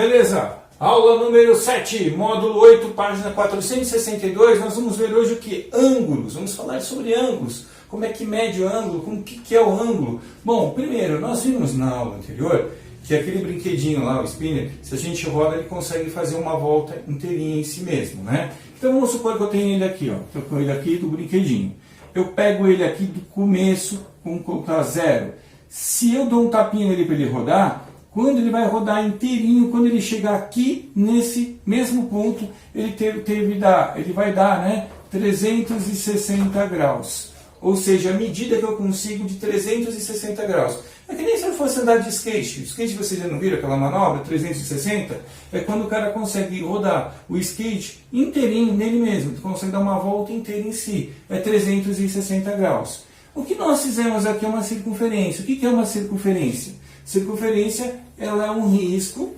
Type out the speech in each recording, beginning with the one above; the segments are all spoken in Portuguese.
beleza? Aula número 7, módulo 8, página 462. Nós vamos ver hoje o que? Ângulos. Vamos falar sobre ângulos. Como é que mede o ângulo? O que é o ângulo? Bom, primeiro, nós vimos na aula anterior que aquele brinquedinho lá, o spinner, se a gente roda, ele consegue fazer uma volta inteirinha em si mesmo, né? Então vamos supor que eu tenho ele aqui, ó. Estou com ele aqui do brinquedinho. Eu pego ele aqui do começo, vamos colocar 0. Se eu dou um tapinha nele para ele rodar, quando ele vai rodar inteirinho, quando ele chegar aqui nesse mesmo ponto, ele vai dar, né, 360 graus. Ou seja, a medida que eu consigo de 360 graus. É que nem se eu fosse andar de skate. O skate, vocês já não viram aquela manobra, 360? É quando o cara consegue rodar o skate inteirinho nele mesmo. Ele consegue dar uma volta inteira em si. É 360 graus. O que nós fizemos aqui é uma circunferência. O que é uma circunferência? Circunferência, ela é um risco,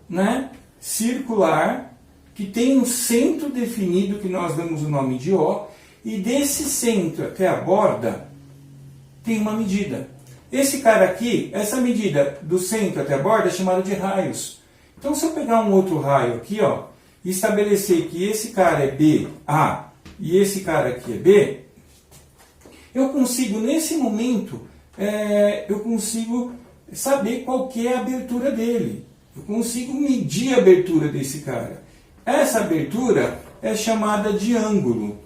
né, circular que tem um centro definido que nós damos o nome de O, e desse centro até a borda tem uma medida. Esse cara aqui, essa medida do centro até a borda é chamada de raios. Então, se eu pegar um outro raio aqui, ó, e estabelecer que esse cara é B, A, e esse cara aqui é B, eu consigo, nesse momento, eu consigo saber qual que é a abertura dele. Eu consigo medir a abertura desse cara. Essa abertura é chamada de ângulo,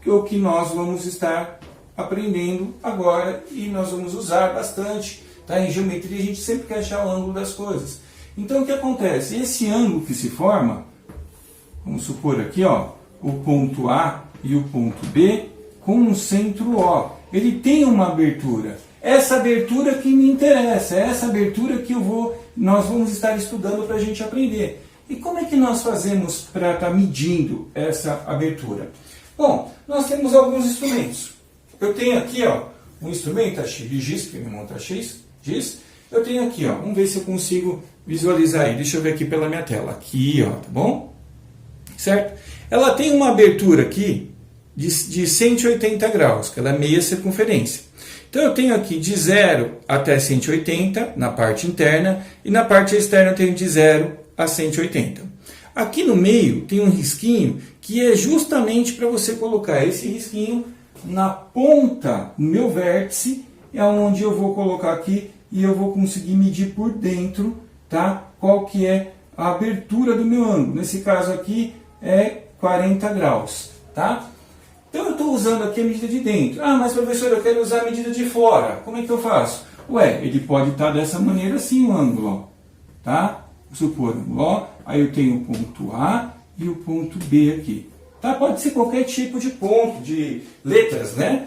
que é o que nós vamos estar aprendendo agora e nós vamos usar bastante. Tá? Em geometria a gente sempre quer achar o ângulo das coisas. Então o que acontece? Esse ângulo que se forma, vamos supor aqui, ó, o ponto A e o ponto B com um centro O. Ele tem uma abertura. Essa abertura que me interessa, é essa abertura que nós vamos estar estudando para a gente aprender. E como é que nós fazemos para estar medindo essa abertura? Bom, nós temos alguns instrumentos. Eu tenho aqui, ó, um instrumento, a giz, que me monta giz. Eu tenho aqui, ó, vamos ver se eu consigo visualizar aí. Deixa eu ver aqui pela minha tela. Aqui, ó, tá bom? Certo? Ela tem uma abertura aqui de 180 graus, que ela é meia circunferência. Então eu tenho aqui de 0 até 180 na parte interna e na parte externa eu tenho de 0 a 180. Aqui no meio tem um risquinho que é justamente para você colocar esse risquinho na ponta, no meu vértice, é onde eu vou colocar aqui e eu vou conseguir medir por dentro, tá? Qual que é a abertura do meu ângulo. Nesse caso aqui é 40 graus, tá? Então eu estou usando aqui a medida de dentro. Ah, mas professor, eu quero usar a medida de fora. Como é que eu faço? Ué, ele pode estar dessa maneira assim o ângulo, ó. Tá? Vou supor, ó, aí eu tenho o ponto A e o ponto B aqui. Tá? Pode ser qualquer tipo de ponto, de letras, né?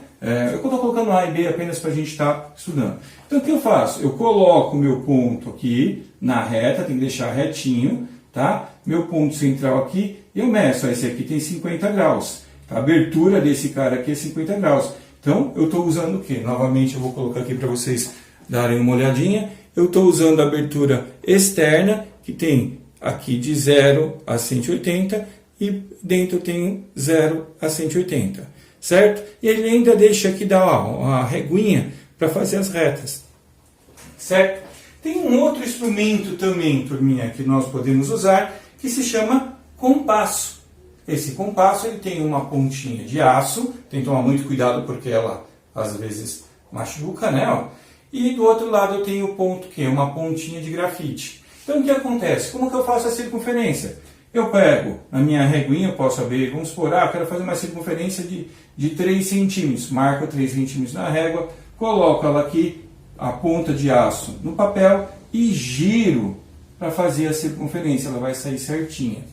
Eu estou colocando A e B apenas para a gente estar estudando. Então o que eu faço? Eu coloco o meu ponto aqui na reta, tem que deixar retinho, tá? Meu ponto central aqui, eu meço. Esse aqui tem 50 graus. A abertura desse cara aqui é 50 graus. Então, eu estou usando o quê? Novamente, eu vou colocar aqui para vocês darem uma olhadinha. Eu estou usando a abertura externa, que tem aqui de 0 a 180, e dentro eu tenho 0 a 180, certo? E ele ainda deixa aqui dar uma reguinha para fazer as retas, certo? Tem um outro instrumento também, turminha, que nós podemos usar, que se chama compasso. Esse compasso ele tem uma pontinha de aço, tem que tomar muito cuidado porque ela às vezes machuca, né? Ó. E do outro lado eu tenho o ponto que é uma pontinha de grafite. Então o que acontece? Como que eu faço a circunferência? Eu pego a minha reguinha, eu posso abrir, vamos supor, eu quero fazer uma circunferência de 3 centímetros. Marco 3 centímetros na régua, coloco ela aqui, a ponta de aço no papel e giro para fazer a circunferência, ela vai sair certinha.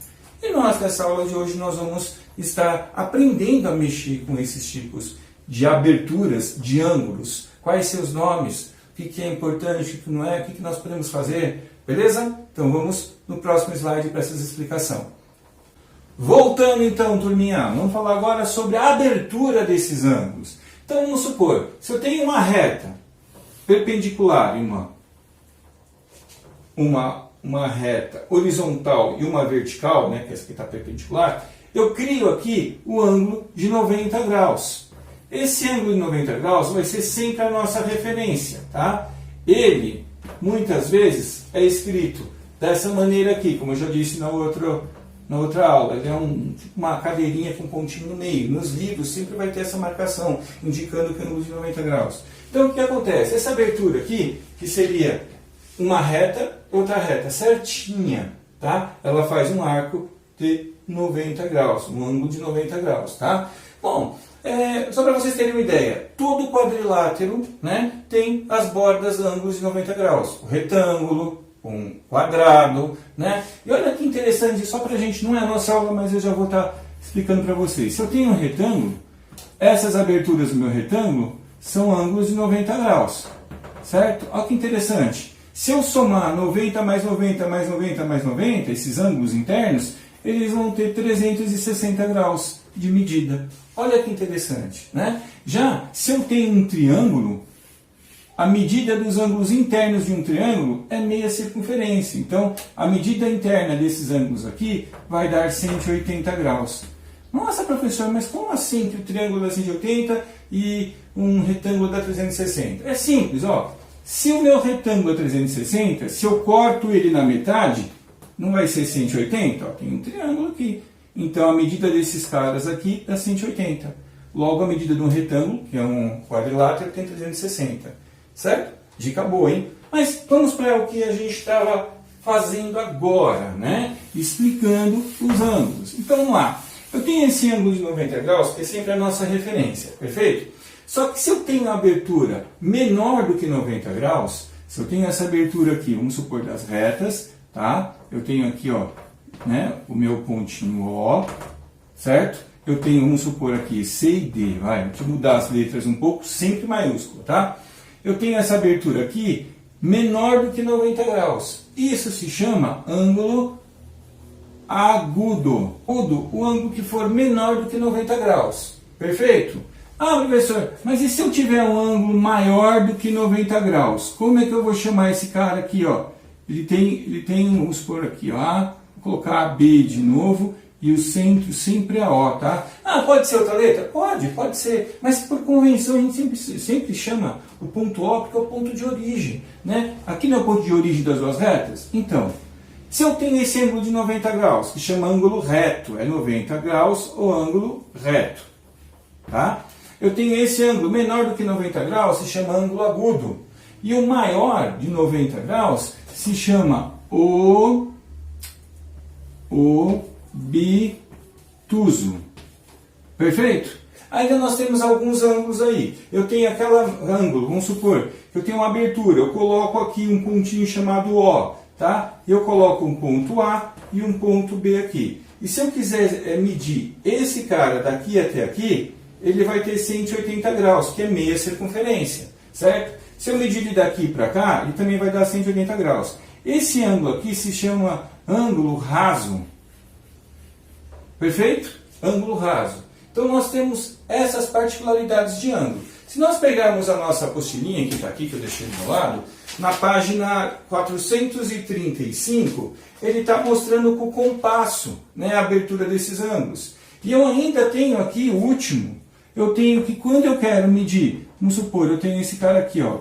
E nós, nessa aula de hoje, nós vamos estar aprendendo a mexer com esses tipos de aberturas, de ângulos. Quais seus nomes, o que é importante, o que não é, o que nós podemos fazer, beleza? Então vamos no próximo slide para essa explicação. Voltando então, turminha, vamos falar agora sobre a abertura desses ângulos. Então vamos supor, se eu tenho uma reta perpendicular e uma reta horizontal e uma vertical, né, que essa aqui está perpendicular, eu crio aqui o ângulo de 90 graus. Esse ângulo de 90 graus vai ser sempre a nossa referência, tá? Ele, muitas vezes, é escrito dessa maneira aqui, como eu já disse na outra aula. Ele é tipo uma cadeirinha com um pontinho no meio. Nos livros sempre vai ter essa marcação, indicando que é ângulo de 90 graus. Então o que acontece? Essa abertura aqui, que seria uma reta, outra reta certinha, tá? Ela faz um arco de 90 graus, um ângulo de 90 graus, tá? Bom, só para vocês terem uma ideia, todo quadrilátero, né, tem as bordas ângulos de 90 graus. O retângulo, um quadrado, né? E olha que interessante, só para a gente, não é a nossa aula, mas eu já vou estar explicando para vocês. Se eu tenho um retângulo, essas aberturas do meu retângulo são ângulos de 90 graus, certo? Olha que interessante. Se eu somar 90 mais 90 mais 90 mais 90, esses ângulos internos, eles vão ter 360 graus de medida. Olha que interessante, né? Já, se eu tenho um triângulo, a medida dos ângulos internos de um triângulo é meia circunferência. Então, a medida interna desses ângulos aqui vai dar 180 graus. Nossa, professor, mas como assim que o triângulo dá 180 e um retângulo dá 360? É simples, ó. Se o meu retângulo é 360, se eu corto ele na metade, não vai ser 180? Ó, tem um triângulo aqui. Então, a medida desses caras aqui dá 180. Logo, a medida de um retângulo, que é um quadrilátero, tem 360. Certo? Dica boa, hein? Mas vamos para o que a gente estava fazendo agora, né? Explicando os ângulos. Então, vamos lá. Eu tenho esse ângulo de 90 graus, que é sempre a nossa referência, perfeito? Só que se eu tenho uma abertura menor do que 90 graus, se eu tenho essa abertura aqui, vamos supor das retas, tá? Eu tenho aqui, ó, né, o meu pontinho O, certo? Eu tenho, vamos supor aqui, C e D, vai, deixa eu mudar as letras um pouco, sempre maiúsculo, tá? Eu tenho essa abertura aqui menor do que 90 graus. Isso se chama ângulo agudo. O ângulo que for menor do que 90 graus. Perfeito? Ah, professor, mas e se eu tiver um ângulo maior do que 90 graus? Como é que eu vou chamar esse cara aqui, ó? Ele tem, vamos supor aqui, ó, vou colocar B de novo. E o centro sempre é O, tá? Ah, pode ser outra letra? Pode ser. Mas por convenção a gente sempre chama o ponto O porque é o ponto de origem, né? Aqui não é o ponto de origem das duas retas? Então, se eu tenho esse ângulo de 90 graus, que chama ângulo reto, é 90 graus o ângulo reto, tá? Eu tenho esse ângulo menor do que 90 graus, se chama ângulo agudo. E o maior de 90 graus se chama obtuso. Perfeito? Ainda nós temos alguns ângulos aí. Eu tenho aquele ângulo, vamos supor, que eu tenho uma abertura, eu coloco aqui um pontinho chamado O, tá? Eu coloco um ponto A e um ponto B aqui. E se eu quiser medir esse cara daqui até aqui, ele vai ter 180 graus, que é meia circunferência, certo? Se eu medir ele daqui para cá, ele também vai dar 180 graus. Esse ângulo aqui se chama ângulo raso. Perfeito? Ângulo raso. Então nós temos essas particularidades de ângulo. Se nós pegarmos a nossa apostilinha que está aqui, que eu deixei do meu lado, na página 435, ele está mostrando com o compasso, né, a abertura desses ângulos. E eu ainda tenho aqui o último. Eu tenho que quando eu quero medir, vamos supor, eu tenho esse cara aqui, ó,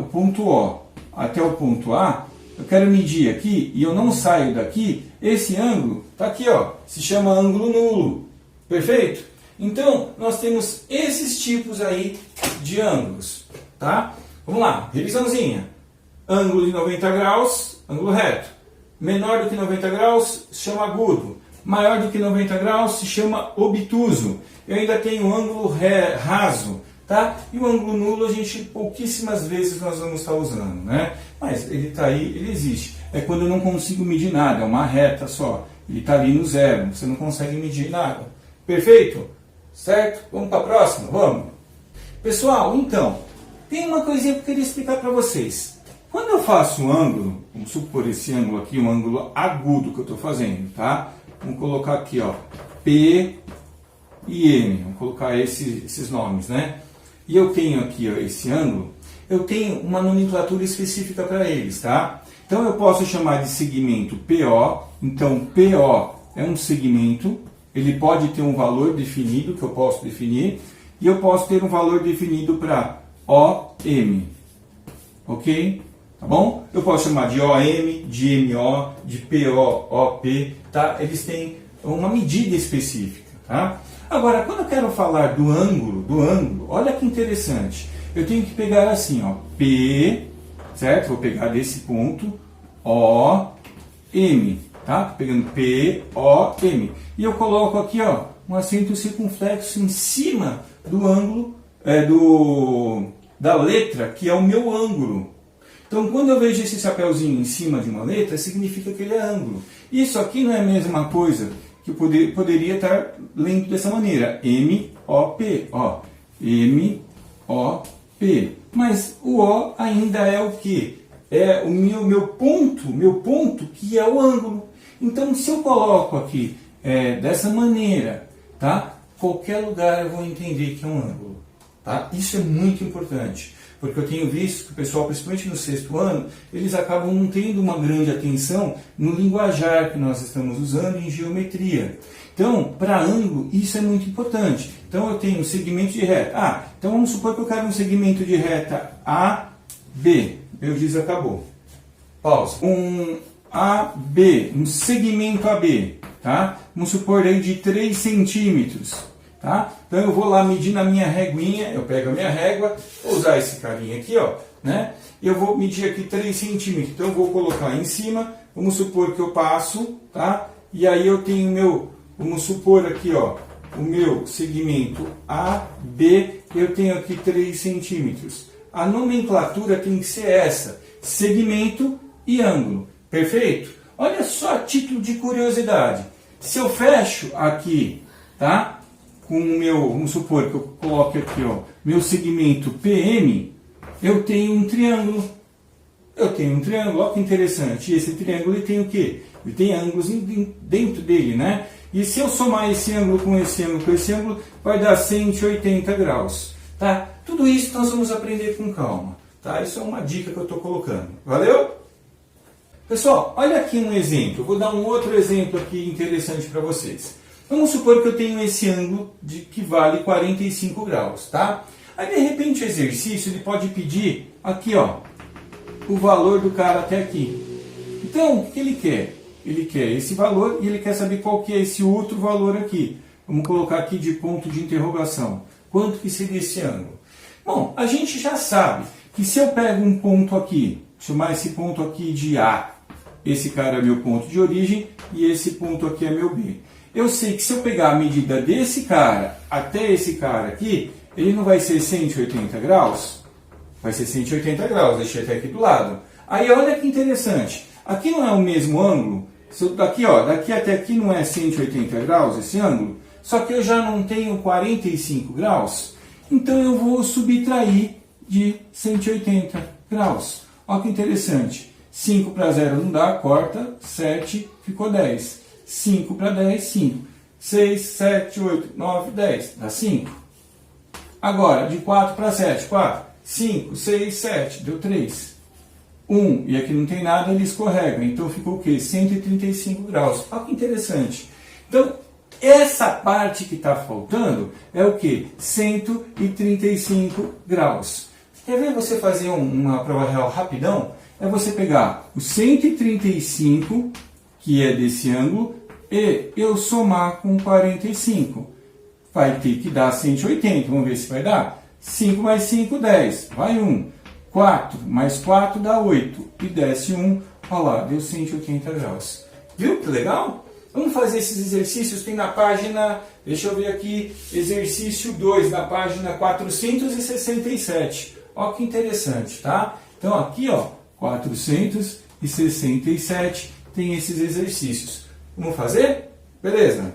o ponto O até o ponto A, eu quero medir aqui e eu não saio daqui, esse ângulo está aqui, ó, se chama ângulo nulo. Perfeito? Então, nós temos esses tipos aí de ângulos, tá? Vamos lá, revisãozinha. Ângulo de 90 graus, ângulo reto. Menor do que 90 graus, se chama agudo. Maior do que 90 graus, se chama obtuso. Eu ainda tenho o ângulo raso, tá? E o ângulo nulo a gente pouquíssimas vezes nós vamos estar usando, né? Mas ele está aí, ele existe. É quando eu não consigo medir nada, é uma reta só. Ele está ali no zero, você não consegue medir nada. Perfeito? Certo? Vamos para a próxima? Vamos? Pessoal, então, tem uma coisinha que eu queria explicar para vocês. Quando eu faço um ângulo, vamos supor esse ângulo aqui, um ângulo agudo que eu estou fazendo, tá? Vamos colocar aqui, ó, P e M, vamos colocar esses nomes, né? E eu tenho aqui, ó, esse ângulo, eu tenho uma nomenclatura específica para eles, tá? Então eu posso chamar de segmento PO, então PO é um segmento, ele pode ter um valor definido, que eu posso definir, e eu posso ter um valor definido para OM, ok? tá bom? Eu posso chamar de OM, de MO, de PO, OP, tá? Eles têm uma medida específica, tá? Agora, quando eu quero falar do ângulo, olha que interessante. Eu tenho que pegar assim, ó, P, certo? Vou pegar desse ponto, O, M, tá? Tô pegando P, O, M. E eu coloco aqui, ó, um acento circunflexo em cima do ângulo, da letra, que é o meu ângulo. Então, quando eu vejo esse chapéuzinho em cima de uma letra, significa que ele é ângulo. Isso aqui não é a mesma coisa que eu poderia estar lendo dessa maneira. M, O, P, ó. M, O, P. Mas o O ainda é o quê? É o meu ponto que é o ângulo. Então, se eu coloco aqui dessa maneira, tá? Qualquer lugar eu vou entender que é um ângulo. Tá? Isso é muito importante, porque eu tenho visto que o pessoal, principalmente no 6º ano, eles acabam não tendo uma grande atenção no linguajar que nós estamos usando em geometria. Então, para ângulo, isso é muito importante. Então, eu tenho um segmento de reta. Então vamos supor que eu quero um segmento de reta AB. Meu giz acabou. Pausa. Um AB, um segmento AB, tá? Vamos supor aí de 3 centímetros. Tá? Então eu vou lá medir na minha reguinha, eu pego a minha régua, vou usar esse carinha aqui, ó, né? Eu vou medir aqui 3 centímetros, então eu vou colocar em cima, vamos supor que eu passo, tá? E aí eu tenho vamos supor aqui, ó, o meu segmento AB, eu tenho aqui 3 centímetros. A nomenclatura tem que ser essa, segmento e ângulo, perfeito? Olha só a título de curiosidade, se eu fecho aqui, tá? Com o meu, vamos supor que eu coloque aqui, ó, meu segmento PM, eu tenho um triângulo. Olha que interessante. E esse triângulo ele tem o quê? Ele tem ângulos dentro dele, né? E se eu somar esse ângulo com esse ângulo com esse ângulo, vai dar 180 graus. Tá? Tudo isso nós vamos aprender com calma. Tá? Isso é uma dica que eu estou colocando. Valeu? Pessoal, olha aqui um exemplo. Eu vou dar um outro exemplo aqui interessante para vocês. Vamos supor que eu tenho esse ângulo que vale 45 graus, tá? Aí, de repente, o exercício ele pode pedir aqui, ó, o valor do cara até aqui. Então, o que ele quer? Ele quer esse valor e ele quer saber qual que é esse outro valor aqui. Vamos colocar aqui de ponto de interrogação. Quanto que seria esse ângulo? Bom, a gente já sabe que se eu pego um ponto aqui, chamar esse ponto aqui de A, esse cara é meu ponto de origem e esse ponto aqui é meu B. Eu sei que se eu pegar a medida desse cara até esse cara aqui, ele não vai ser 180 graus? Vai ser 180 graus, deixei até aqui do lado. Aí olha que interessante, aqui não é o mesmo ângulo, daqui até aqui não é 180 graus esse ângulo, só que eu já não tenho 45 graus, então eu vou subtrair de 180 graus. Olha que interessante, 5 para 0 não dá, corta, 7, ficou 10. 5 para 10, 5. 6, 7, 8, 9, 10. Dá 5. Agora, de 4 para 7, 4. 5, 6, 7. Deu 3. 1. E aqui não tem nada, ele escorrega. Então ficou o quê? 135 graus. Olha que interessante. Então, essa parte que está faltando é o quê? 135 graus. Quer ver você fazer uma prova real rapidão? É você pegar o 135, que é desse ângulo, e eu somar com 45. Vai ter que dar 180. Vamos ver se vai dar. 5 mais 5, 10. Vai 1. 4 mais 4 dá 8. E desce 1. Olha lá, deu 180 graus. Viu que legal? Vamos fazer esses exercícios. Tem na página, deixa eu ver aqui, exercício 2, na página 467. Olha que interessante, tá? Então aqui, ó, 467 tem esses exercícios. Vamos fazer? Beleza?